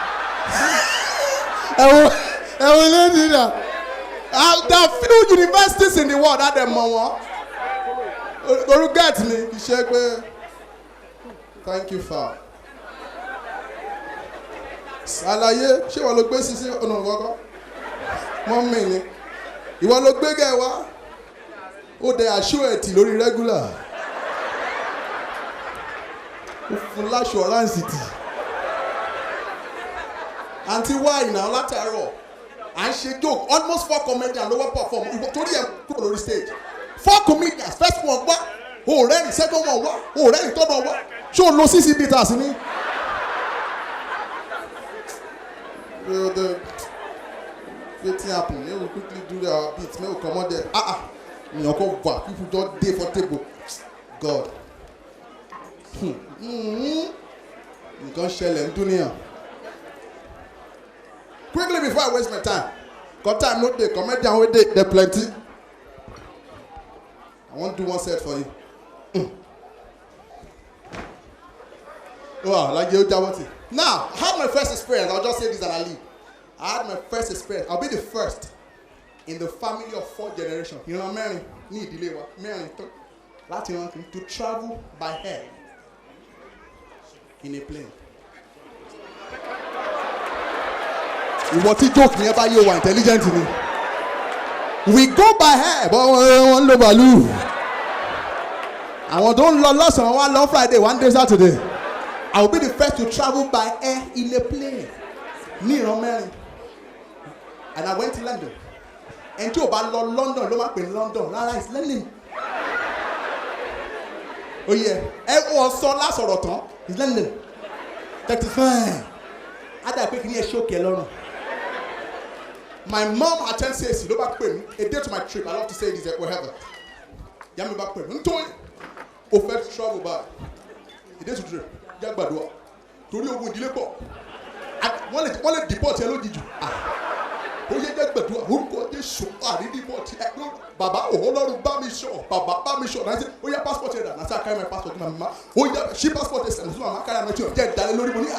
Ẹ̀wọ̀n lé ní ìdá. There are few universities in the world that dem mọ̀ wọ́n. Oru get me, kì í ṣe pé thank you far. Àlàyé ṣé ìwọ ló gbé sisi ọ̀nà kọ́kọ́? Mọ́ mi ni. Ìwọ ló gbé gẹ̀ wá. Ó dẹ aṣọ ẹ̀tì lórí regular. Ó fún láṣọ ọ̀ránsìtì. Àǹtí wáì náà látàárọ̀. À ń ṣe joke almost 4 comedians ló wá perform. Torí ẹ̀ kúrò lórí stage. 4 comedians first one wá òrẹ́rìn second one wá òrẹ́rìn third one wá ṣé o lo CC bitters ni. Wetin happen make we quickly do our beat make we comot there èèyàn kò wà people just dey for table God nǹkan ṣẹlẹ̀ ń dúníyàn. Quickly before I waste my time cause time no dey comedian wey dey plenty. I want to do one set for you. Wow, like you Jawati. Now, I had my first experience. I'll just say this and I leave. I had my first experience. I'll be the first in the family of 4 generations. You know, Mary, need delay, Mary, Latin to travel by air in a plane. ìwọ tí joke yẹn bá yé wa intelligent ni. We go by air but wọ́n lo bàálù. Àwọn tó ń lọ lọ́sàn-án wá lọ Friday one day Saturday. I will be the first to travel by air in a plane. Ní ìran mẹ́rin. And I went to London. And tí o bá lọ London ló máa pè ní London. Rárá it's London. Oh yeah. Ẹ wọ́n sọ lásọ̀rọ̀ tán. It's London. 35. Ada pé kí ni ẹ ṣókè ẹ lọ́rùn. My mom attends CAC ló bá pè mí. A day to my trip. I love to say this wherever. Ìyá mi bá pè mí. Nítorí o fẹ́ travel by. A day to trip. Jẹ́ gbàdúrà. Torí ogun ìdílé pọ̀. Wọ́n lè deport ẹ lójijì. Ó yẹ jẹ́ gbàdúrà. Orúkọ Jésù àrí deport ẹ ló. Bàbá Ọlọ́run bá mi sọ. Bàbá bá mi sọ. Nàìjíríà ó yẹ passport ẹ dà. Nàìjíríà carry my passport ní màmá. Ó yẹ ṣí passport ẹ sẹ̀mùsùn màmá carry àná tí o jẹ́ ìdálé lórí mo ní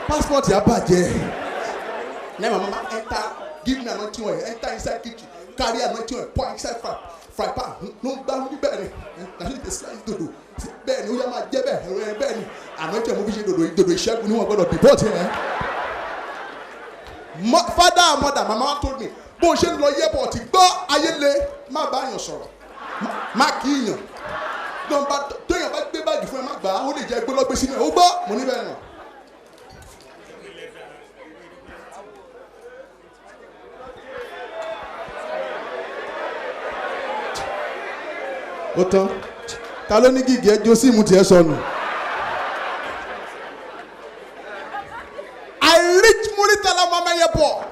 passport yà bàjẹ́. Now mama enter, give me anointing oil, enter inside kitchen, carry anointing oil, pour inside fry pan. No bad with berry. Na she dey slice dodo. Bẹ́ẹ̀ ni ó yá máa jẹ́ bẹ́ẹ̀ bẹ́ẹ̀ ni anointing mo fi ṣe dodo ìṣẹ́gun ni wọ́n gbọ́dọ̀ deport here. Father and mother, mama told me, bó ṣe ń lọ airport gbọ́ ayé le, má bá yàn sọ̀rọ̀, má kí yàn. Tóyàn bá gbé báàgì fún ẹ má gbà á, ó lè jẹ́ gbólọ́gbé sínú ẹ̀, ó gbọ́, mo ní bẹ́ẹ̀ náà. Ó tán ta ló ní gígì ẹjọ́ síìmù tiẹ̀ sọnù. I reach Muritala Mama Airport.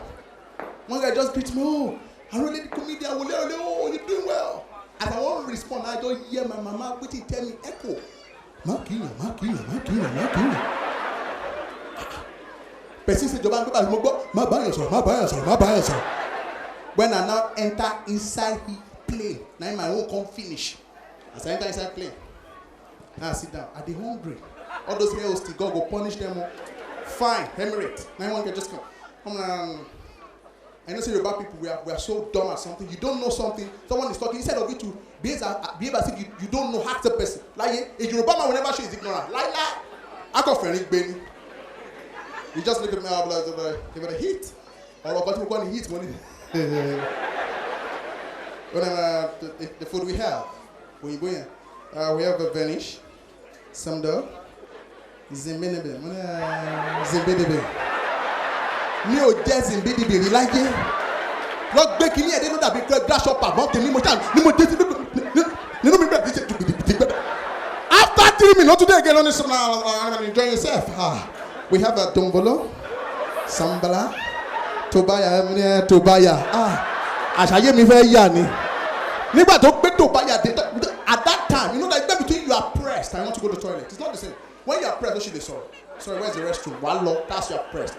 One guy just greet me, oh, I really the comedian, oh, you doing well. As I want to respond, I don't hear my mama waiting tell me echo. Makina. Person say Joban go back, ma buy yourself. When I now enter inside the plane, now my own come finish. As I enter inside plane, now I sit down. Are they hungry? All those hair hosties, God go punish them all. Fine, Emirates. Now one can just come. I know say Yoruba people, we are so dumb at something. You don't know something. Someone is talking. Instead of you to behave as if you don't know half the person. Like a Yoruba man will never show his ignorance. Like I got friendly Benny. You just look at me, I'm like, give it a hit. Or about to go and hit money. The food we have. When you go in, we have a Vanish, Samdo, Zimbabwe. Mi ò jẹ́ Zimbabwe rí láyé. Lọ gbé kínní ẹ̀dẹ́ ló dàbí grass shopper mọ́ tèmi mo ṣáà ní mo dé sí nínú mi bẹ̀rẹ̀ díje dùgbìdìgbì. After 3 minutes, today again on this enjoy yourself. We have a Dombolo, Sambala, Tobaya. Àṣàyè mi fẹ́ yà ni. Nígbà tó gbé Tobaya dé at that time, you know that between you are pressed, I want to go to the toilet. It's not the same. When you are pressed, don't you sorry, where's the restroom? Wallo, that's you are pressed.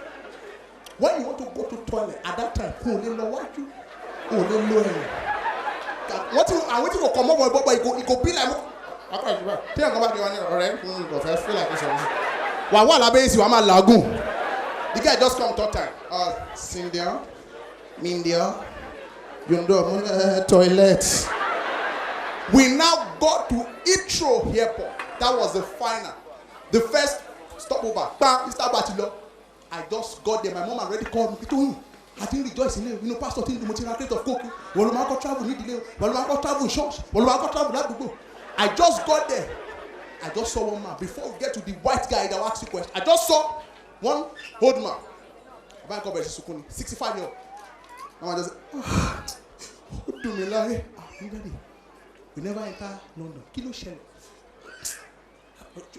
When you want to go to the toilet, at that time, who will know what you? Who will know you? I want you to come over, but it go be like. Tell me about the one, alright? I feel like this. Wala base you, I'm a lagoon. The guy just come third time. Cindia, Mindia, you know, toilet. We now got to Heathrow Airport. That was the final. The first stopover. Bam, it's that battle. I just got there. My mom already called me to him. I didn't rejoice in him. You know, Pastor, think the material crate of coke. Well, I got travel, need delay. Well, I got travel in church. Well, I got travel, that to go. I just got there. I just saw one man. Before we get to the white guy that will ask you question, I just saw one old man. 65 years old. And I just what do me like? We never enter London. Kilo shell.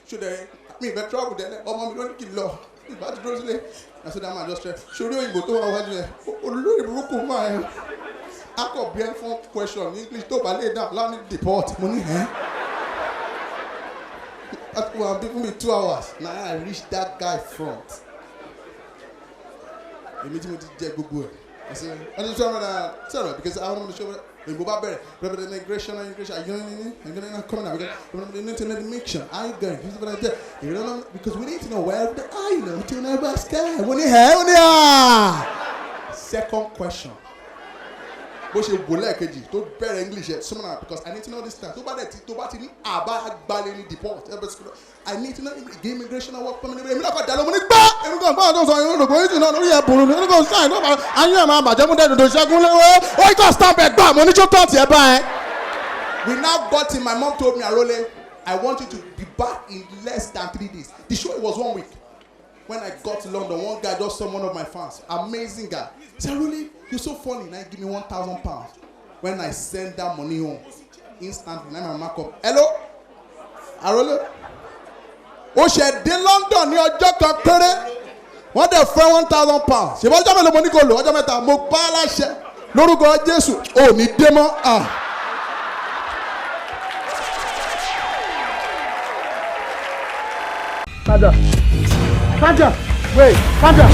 Should I me better travel there? Oh, mommy, don't kill law. I said that man just try. Should you go to our way? Oh, man. I got bien phone question in English. Don't lay down. Learn deport money. That will give me 2 hours. Now I reached that guy front. The meeting with Google. I said, I just sorry because I want to show you go back there. The immigration, are you going coming out? The internet mixture. Are you going? Here's what I did. You don't know because we need to know where the island to never sky. When you have second question. bó ṣe wò lẹ́ẹ̀kejì tó bẹ̀rẹ̀ English ẹ̀ sọ́mọ́nà because I need to know this time tó bá ti ní àbá gbalẹ̀ ní deport I need to know the immigration work permit èmi náà kọ́ dàlọ́ mo ní gbá èmi kò gbọ́ ọdún sọ yìí olùkọ́ yìí náà lórí ẹ̀bùrù ní olùkọ́ sáì ní ọ̀bà ayé ẹ̀ máa bàjẹ́ mú dẹ́dọ̀dọ̀ ṣẹ́gun lẹ́wọ́ ó yíkọ́ stamp ẹ̀ gbà mo ní tó tọ́ọ̀tì ẹ̀ bá ẹ̀. We now got in. My mom told me, Arole, I want you to be back in less than 3 days. The show was 1 week. When I got to London, one guy just saw one of my fans, amazing guy. He said, Arole, you're so funny. Now give me £1,000. When I send that money home, instantly, now my mom come, hello, Arole. Ó ṣe dé London ní ọjọ́ kan péré. Wọ́n dẹ̀ fẹ́ £1,000. Ṣé ọjọ́ mélòó mo ní kò lò? Ọjọ́ mẹ́ta mo pa á láṣẹ lórúkọ Jésù. Ò ní dé mọ́. Sandra, wait, Sandra.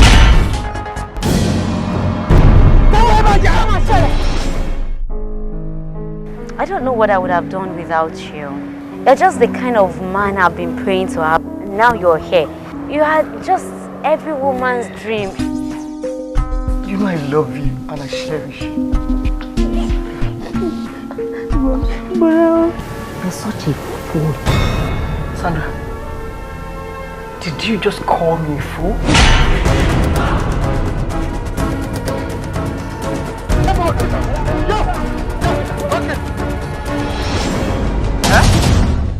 I don't know what I would have done without you. You're just the kind of man I've been praying to have. Now you're here. You are just every woman's dream. You know I love you and I cherish you. You're such a fool. Sandra, did you just call me a fool?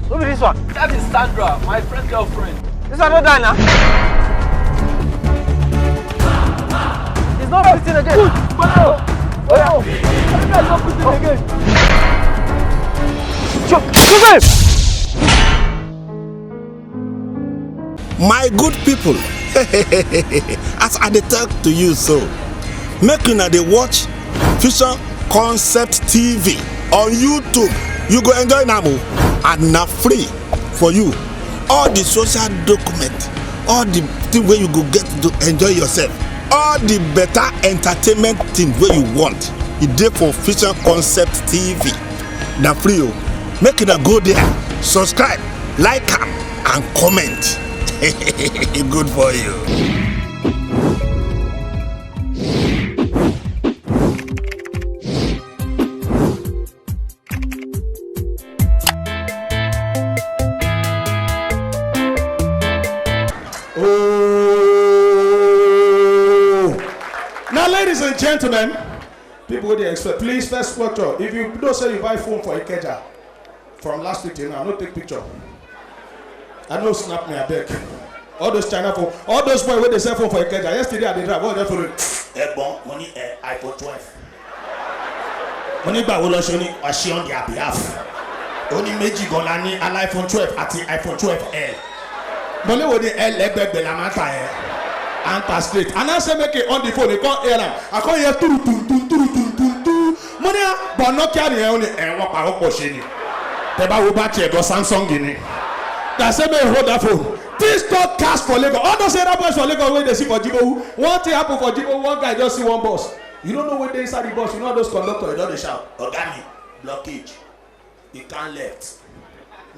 Who be this one? That is Sandra, my friend's girlfriend. This one not die now. He's not breathing again. Oh yeah. He's not breathing again. Shoot him! My good people, as I dey talk to you so, make una dey watch Fusion Concept TV on YouTube. You go enjoy am and na free for you. All the social document, all the thing wey you go get to enjoy yourself, all the better entertainment thing wey you want, e dey for Fusion Concept TV. Na free o. Make una go there, subscribe, like am and comment. Good for you. Now, ladies and gentlemen, people with the expert, please first photo. If you don't say you buy phone for Ikeja from last week, you know, I don't take picture. I know snap me a beg. All those China phone, all those boys with the cell phone for Ikeja. Yesterday I did drive. What they for? Bon, money iPhone 12. Money ba wo lo se ni ase on their behalf. Oni méjì gan la ní iPhone 12 àti iPhone 12L. Money wo ni L ẹgbẹgbẹ la máa ta ẹ. Anta straight. And I say make it on the phone. They call air. I call here turu. Money but Nokia ni only wọ́n pa ọ̀pọ̀ ṣe ni. Tẹ́ bá wo bá tiẹ̀ gan Samsung ni. That say me hold that phone. This talk cast for Lagos. All those other boys for Lagos wey dey see for Jibowu. One thing happen for Jibowu. One guy just see one bus. You don't know when they inside the bus. You know those conductors. They don dey shout. Ogami blockage. He can't left.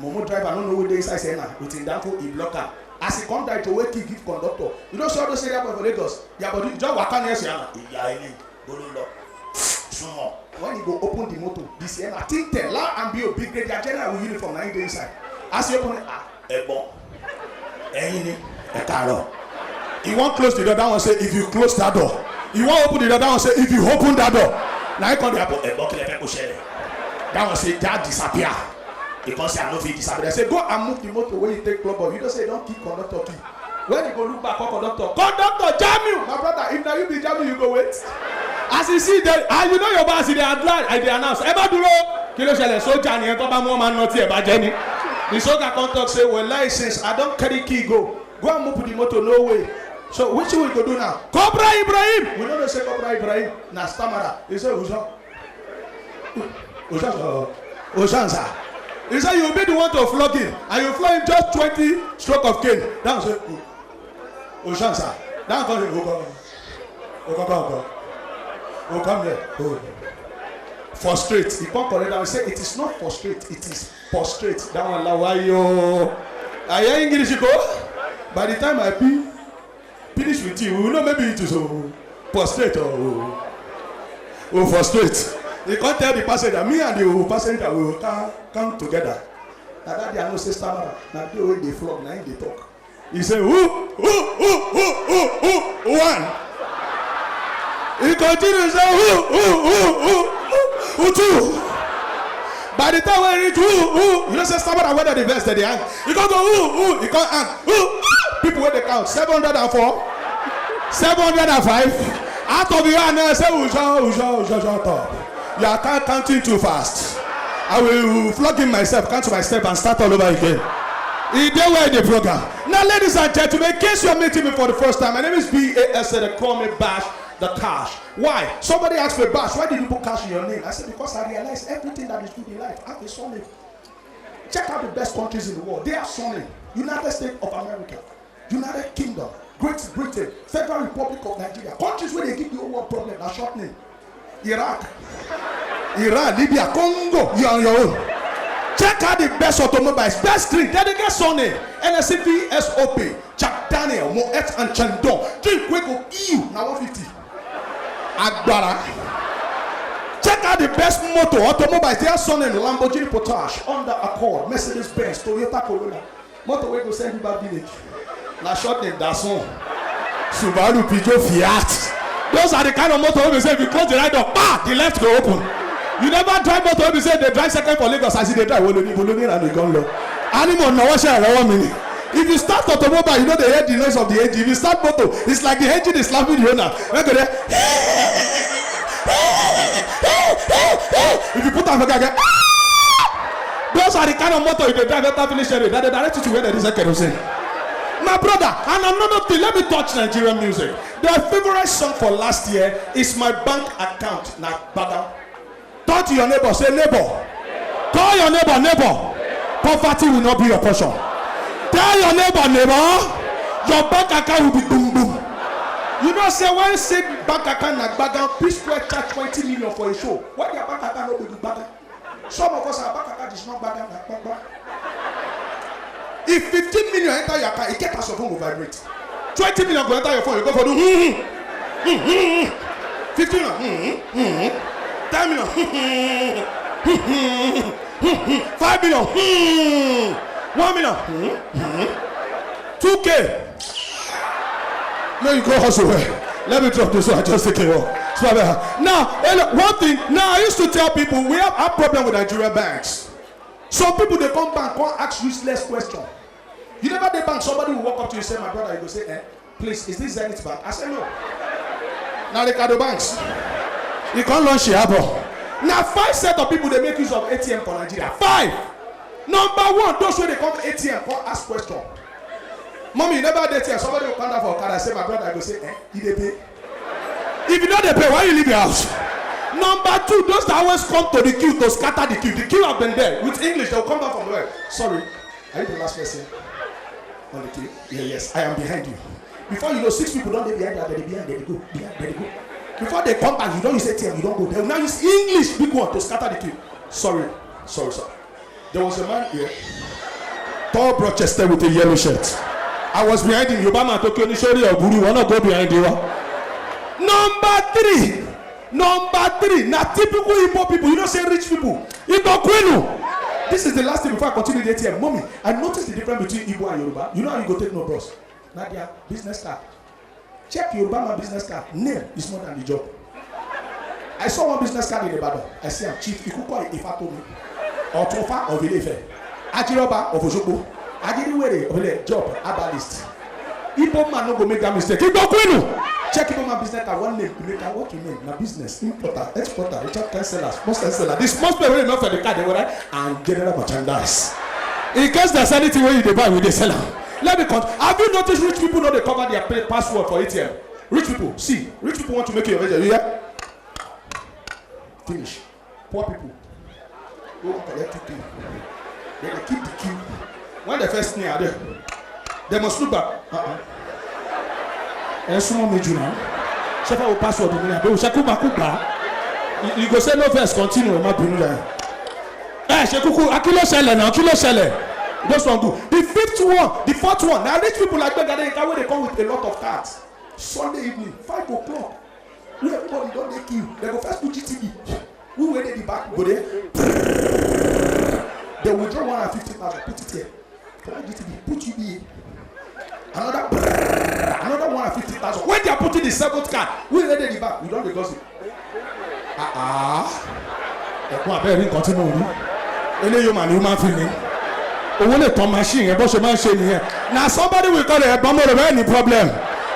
Momo driver no know when they inside say na. With him down he block am. As he come down to wait he give conductor. You know see all those area boys for Lagos. Yeah, but you just waka near say na. Iya ile bolo lo. Sumo. When he go open the motor, this year na Tintel la and be a big brigadier general with uniform na him dey inside. As you open it, ẹ̀gbọ́n, ẹ̀yin ni, ẹ káàárọ̀. He wan close the door, that one say if you close that door. He wan open the door, that one say if you open that door. Na him come dey happen, ẹ̀gbọ́n kí lẹ fẹ́ kó ṣẹlẹ̀. That one say that disappear. Because say I no fit disappear. They say go and move the motor wey you take club off. You don't say don't keep conductor key. When you go look back, call conductor. Conductor, jam you! My brother, if na you be jam you go wait. As you see there, you know your boss, they advise, they announce. Ẹ bá dúró, kí ló ṣẹlẹ̀ sójà ni ẹ tó bá mú ọmọ náà tí ẹ bá jẹ́ ni. The soldier come talk say, well, license, I don't carry key, go and move the motor, no way. So which we go do now? Cobra Ibrahim! We don't say Cobra Ibrahim, na stammerer. He say, Ojanza. He say, you'll be the one to flog him, and you flog him just 20 stroke of cane. That say, Ojanza. That come here, come here. Frustrate. He come correct and say, it is not frustrate, it is prostrate. That one la wayo. I hear English go. By the time I finish with you, we know maybe it is prostrate or frustrate. He can't tell the passenger, me and the passenger will come together. Now that they are no sister mother. Now they way they flog, now they talk. He say, who, one. He continues to say, who, two. By the time we reach you know, say somebody whether the verse that they hang. You go who, you can't hang. People where they count 704, 705. Out of the hand, I say, shut up. You are counting too fast. I will flog in myself, count to myself, and start all over again. They were in the program. Now, ladies and gentlemen, in case you're meeting me for the first time, my name is B.A.S. They call me Bash the Cash. Why? Somebody asked me, Bash, why did you put cash in your name? I said, because I realized everything that is good in life has a surname. Check out the best countries in the world. They are surname. United States of America, United Kingdom, Great Britain, Federal Republic of Nigeria. Countries where they give the whole world problem are short name. Iraq, Iran, Libya, Congo, you're on your own. Check out the best automobiles, best drink, then they get surname. NSCP, SOP, Jack Daniel, Moet and Chandon. Drink, we go EU, now 150. Agbara. Check out the best motor, automobiles, they are surname, Lamborghini Porsche, Honda Accord, Mercedes Benz, Toyota Corolla. Motor we go send you back village. Na short name, Dasson, Subaru, Peugeot, Fiat. Those are the kind of motor we say if you close the right door, the left go open. You never drive motor we say they drive second for Lagos as they drive Woloni and they gone low. Animal no wash around 1 minute. If you start automobile, you know they hear the noise of the engine. If you start motor, it's like the engine is slapping the owner. If you put on again, those are the kind of motor you can drive after finish it. That they direct you to where there is a kerosene. My brother, and another thing, let me touch Nigerian music. Their favorite song for last year is My Bank Account. Now, brother, talk to your neighbor, say neighbor. Call your neighbor, neighbor. Poverty will not be your portion. Tell your neighbor, neighbor, your bank account will be boom boom. You know, say when say bank account na bagan, P-Square charge 20 million for a show. Why your bank account not be bagan? Some of us our bank account is not bagan. If 15 million enter your account, it get us your phone will vibrate. 20 million go enter your phone, you go for the 15 million, 10 million, 5 million, 1 million, 2K. Now you go hustle. Let me drop this one. I just take it off. Now, one thing. Now I used to tell people we have a problem with Nigerian banks. Some people they come back and ask useless question. You never dey bank, somebody will walk up to you and say, my brother, you go say, please, is this Zenith Bank? I say no. Now they the banks. You can't launch Shiabo. Now 5 set of people they make use of ATM for Nigeria. 5. Number 1, those where they come to ATM come ask question. Mommy, you never did ATM. Somebody will come down for a card and say, my brother, I go say, you dey pay. If you don't pay, why you leave your house? Number 2, those that always come to the queue to scatter the queue. The queue have been there. With English, they'll come down from where? Sorry, are you the last person on the queue? Yeah, yes, I am behind you. Before you know, 6 people don't be behind that, they behind, they go. Before they come back, you don't use ATM, you don't go. They will now use English big one to scatter the queue. Sorry. There was a man here, tall, broad chested with a yellow shirt. I was behind him. Obama Tokyo Nishori or Guru, wanna go behind you. Number 3. Now typical Igbo people, you don't say rich people. Igbo Kwenu. This is the last thing before I continue the ATM. Mommy, I noticed the difference between Igbo and Yoruba. You know how you go take no bros? Now their business card. Check Yoruba my business card. Name is more than the job. I saw one business card in Ibadan. I see I'm Chief Ikuko Ifatomi. Or Tofa of Ilefe. Ajiroba of Osogbo. Ajiriwere of the job. Abalist. Igbo man no go make that mistake. Igbo Kwenu. Check Igbo my business card. One name. You make what you name. My business. Importer, exporter, Richard sellers, most sellers. This must be very enough for the card they were right. And general merchandise. In case there's anything where you buy with the seller. Let me continue. Have you noticed rich people know they cover their password for ATM? Rich people, see, rich people want to make you a major. You hear? Finish. Poor people go collect 2K. Then they keep the queue. When the first thing are there, they must look back. And someone made you now. Shefa will password the minute. They will shaku bakuba. You go say no first. Continue. Ma binu there. Shekuku akilo shele now. Kilo shele. Those one do. The 5th one, the 4th one. Now rich people like that they come with a lot of cards. Sunday evening, 5 o'clock. Everybody don't take you. They go first to GTV. We went in the back, go there. They withdraw 150,000, put it here. For GTB, put you here. Another 150,000. When they are putting the seventh card, we went in the back. We don't the gossip. Ẹ̀kún abẹ́rẹ́ nǹkan tí mo rí. Eléyìí mà ní human feeling. Owó lè tán machine yẹn bó ṣe máa ń ṣe nìyẹn. Na somebody will call it ẹ̀gbọ́n mo rẹ̀ bẹ́ẹ̀ ní problem.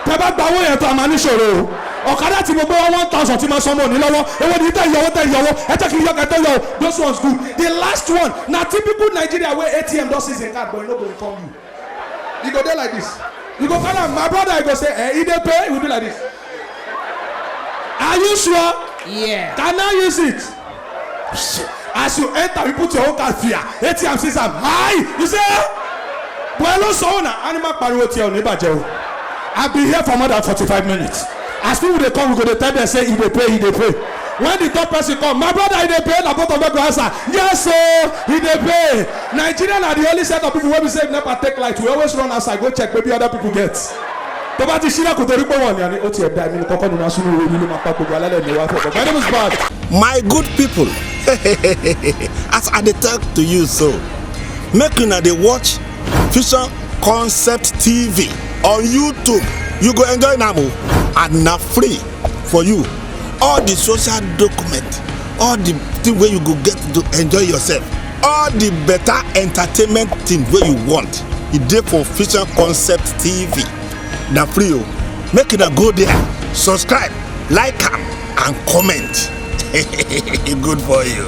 Tẹ bá gba owó yẹn tó a máa ní ṣòro o. Ọ̀kadà tí mo gbé wá 1,000 tí ma sọ mọ́ ní lọ́wọ́. Owó ni tẹ̀ yọwọ́ ẹ jẹ́ kí n yọ kẹ́tẹ́ yọ. Those ones good. The last one na typical Nigeria wey ATM don seize a card but e no go inform you. You go there like this. You go call am my brother I go say he dey pay you do like this. Are you sure? Yeah. Can I use it? As you enter, you put your own card fear. ATM says I'm high. You say, well, so na animal pariwo ti o ni baje o. I've been here for more than 45 minutes. As people they come, we go to tell them say he dey pay. When the third person come, my brother he dey pay. Na both of them go answer, yes sir, he dey pay. Nigeria are the only set of people wey be say never take light. We always run outside go check maybe other people get. Tó bá ti ṣílẹ̀ kò torí pé wọ́n ní àní ó ti ẹ̀dá ẹ̀mí ní kọ́kọ́ nínú asúnú ìwé nílé máa pa gbogbo alálẹ̀ ní wá fẹ́. My name is Bad. My good people, as I dey talk to you so, make una dey watch Fusion Concept TV on YouTube. You go enjoy am o, and na free for you. All the social document, all the thing wey you go get to enjoy yourself, all the better entertainment thing wey you want, e dey for Fusion Concept TV. Na free o. Make una go there, subscribe, like am and comment. Good for you.